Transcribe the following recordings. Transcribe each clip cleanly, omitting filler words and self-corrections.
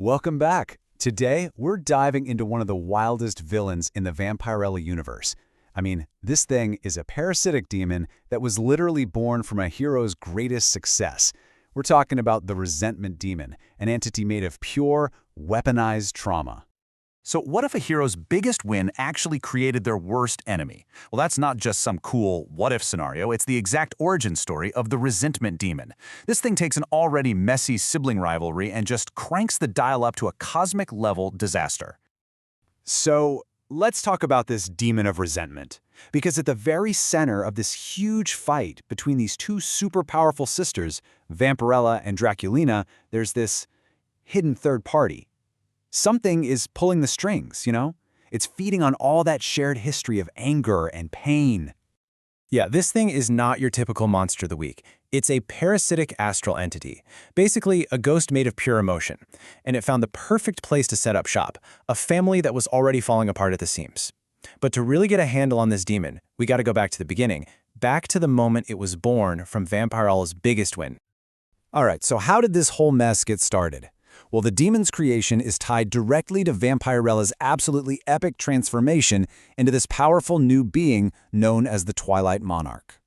Welcome back. Today, we're diving into one of the wildest villains in the Vampirella universe. I mean, this thing is a parasitic demon that was literally born from a hero's greatest success. We're talking about the Resentment Demon, an entity made of pure, weaponized trauma. So what if a hero's biggest win actually created their worst enemy? Well, that's not just some cool what-if scenario, it's the exact origin story of the Resentment Demon. This thing takes an already messy sibling rivalry and just cranks the dial up to a cosmic-level disaster. So, let's talk about this Demon of Resentment. Because at the very center of this huge fight between these two super powerful sisters, Vampirella and Draculina, there's this hidden third party. Something is pulling the strings, you know? It's feeding on all that shared history of anger and pain. Yeah, this thing is not your typical monster of the week. It's a parasitic astral entity, basically a ghost made of pure emotion. And it found the perfect place to set up shop, a family that was already falling apart at the seams. But to really get a handle on this demon, we gotta go back to the beginning, back to the moment it was born from Vampirella's biggest win. All right, so how did this whole mess get started? Well, the demon's creation is tied directly to Vampirella's absolutely epic transformation into this powerful new being known as the Twilight Monarch.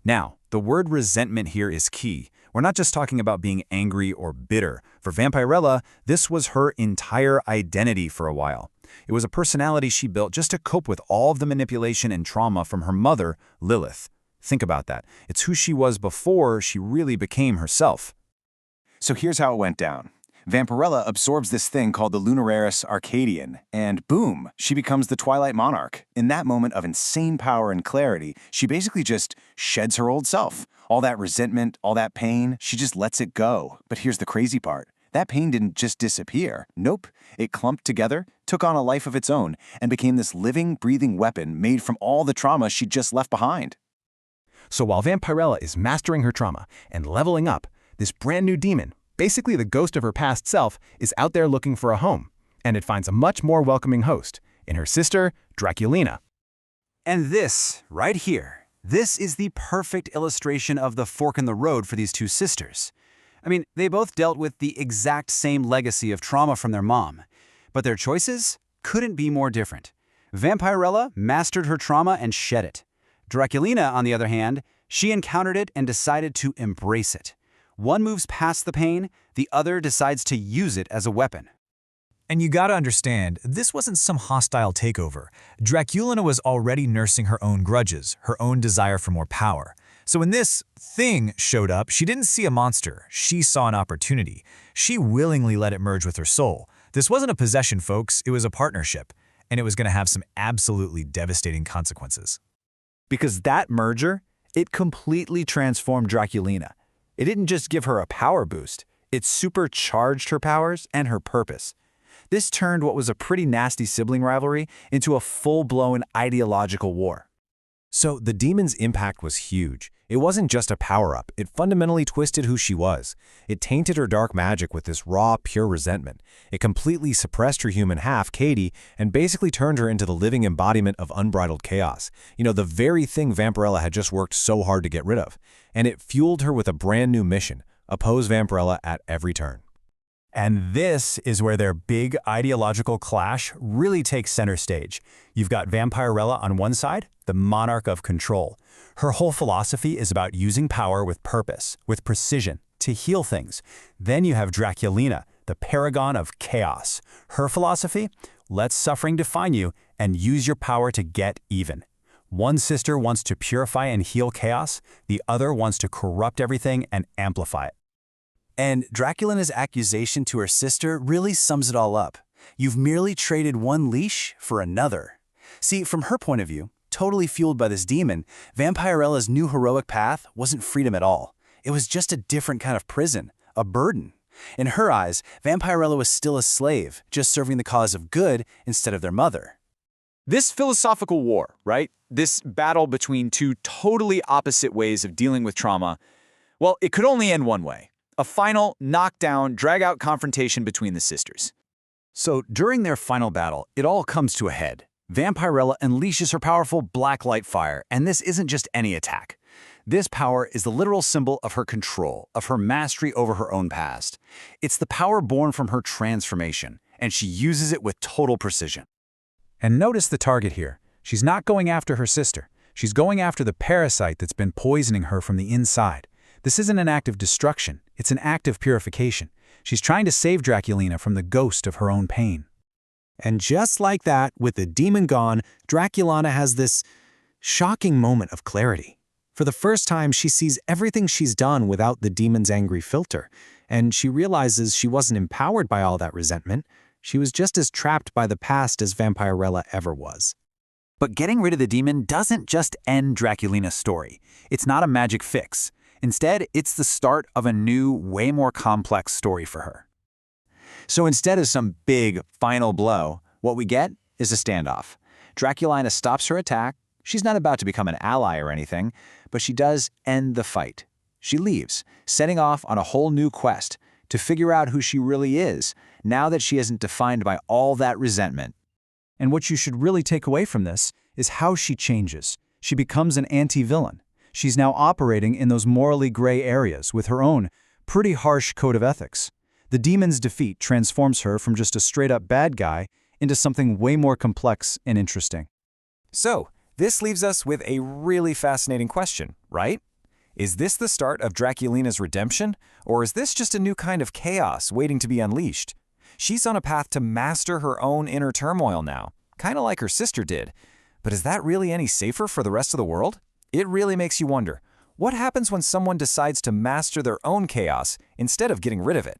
Now, the word resentment here is key. We're not just talking about being angry or bitter. For Vampirella, this was her entire identity for a while. It was a personality she built just to cope with all of the manipulation and trauma from her mother, Lilith. Think about that. It's who she was before she really became herself. So here's how it went down. Vampirella absorbs this thing called the Lunararis Arcadian, and boom, she becomes the Twilight Monarch. In that moment of insane power and clarity, she basically just sheds her old self. All that resentment, all that pain, she just lets it go. But here's the crazy part. That pain didn't just disappear. Nope, it clumped together, took on a life of its own, and became this living, breathing weapon made from all the trauma she'd just left behind. So while Vampirella is mastering her trauma and leveling up, this brand new demon, basically the ghost of her past self, is out there looking for a home, and it finds a much more welcoming host in her sister, Draculina. And this, right here, this is the perfect illustration of the fork in the road for these two sisters. I mean, they both dealt with the exact same legacy of trauma from their mom, but their choices couldn't be more different. Vampirella mastered her trauma and shed it. Draculina, on the other hand, she encountered it and decided to embrace it. One moves past the pain, the other decides to use it as a weapon. And you gotta understand, this wasn't some hostile takeover. Draculina was already nursing her own grudges, her own desire for more power. So when this thing showed up, she didn't see a monster, she saw an opportunity. She willingly let it merge with her soul. This wasn't a possession, folks, it was a partnership. And it was gonna have some absolutely devastating consequences. Because that merger, it completely transformed Draculina. It didn't just give her a power boost, it supercharged her powers and her purpose. This turned what was a pretty nasty sibling rivalry into a full-blown ideological war. So the demon's impact was huge. It wasn't just a power-up, it fundamentally twisted who she was. It tainted her dark magic with this raw, pure resentment. It completely suppressed her human half, Katie, and basically turned her into the living embodiment of unbridled chaos. You know, the very thing Vampirella had just worked so hard to get rid of. And it fueled her with a brand new mission: oppose Vampirella at every turn. And this is where their big ideological clash really takes center stage. You've got Vampirella on one side, the monarch of control. Her whole philosophy is about using power with purpose, with precision, to heal things. Then you have Draculina, the paragon of chaos. Her philosophy? Let suffering define you and use your power to get even. One sister wants to purify and heal chaos, the other wants to corrupt everything and amplify it. And Draculina's accusation to her sister really sums it all up. You've merely traded one leash for another. See, from her point of view, totally fueled by this demon, Vampirella's new heroic path wasn't freedom at all. It was just a different kind of prison, a burden. In her eyes, Vampirella was still a slave, just serving the cause of good instead of their mother. This philosophical war, right? This battle between two totally opposite ways of dealing with trauma, well, it could only end one way. A final, knockdown, drag-out confrontation between the sisters. So during their final battle, it all comes to a head. Vampirella unleashes her powerful black light fire, and this isn't just any attack. This power is the literal symbol of her control, of her mastery over her own past. It's the power born from her transformation, and she uses it with total precision. And notice the target here. She's not going after her sister. She's going after the parasite that's been poisoning her from the inside. This isn't an act of destruction. It's an act of purification. She's trying to save Draculina from the ghost of her own pain. And just like that, with the demon gone, Draculina has this shocking moment of clarity. For the first time, she sees everything she's done without the demon's angry filter, and she realizes she wasn't empowered by all that resentment. She was just as trapped by the past as Vampirella ever was. But getting rid of the demon doesn't just end Draculina's story. It's not a magic fix. Instead, it's the start of a new, way more complex story for her. So instead of some big, final blow, what we get is a standoff. Draculina stops her attack. She's not about to become an ally or anything, but she does end the fight. She leaves, setting off on a whole new quest to figure out who she really is, now that she isn't defined by all that resentment. And what you should really take away from this is how she changes. She becomes an anti-villain. She's now operating in those morally gray areas with her own pretty harsh code of ethics. The demon's defeat transforms her from just a straight-up bad guy into something way more complex and interesting. So, this leaves us with a really fascinating question, right? Is this the start of Draculina's redemption, or is this just a new kind of chaos waiting to be unleashed? She's on a path to master her own inner turmoil now, kind of like her sister did. But is that really any safer for the rest of the world? It really makes you wonder, what happens when someone decides to master their own chaos instead of getting rid of it?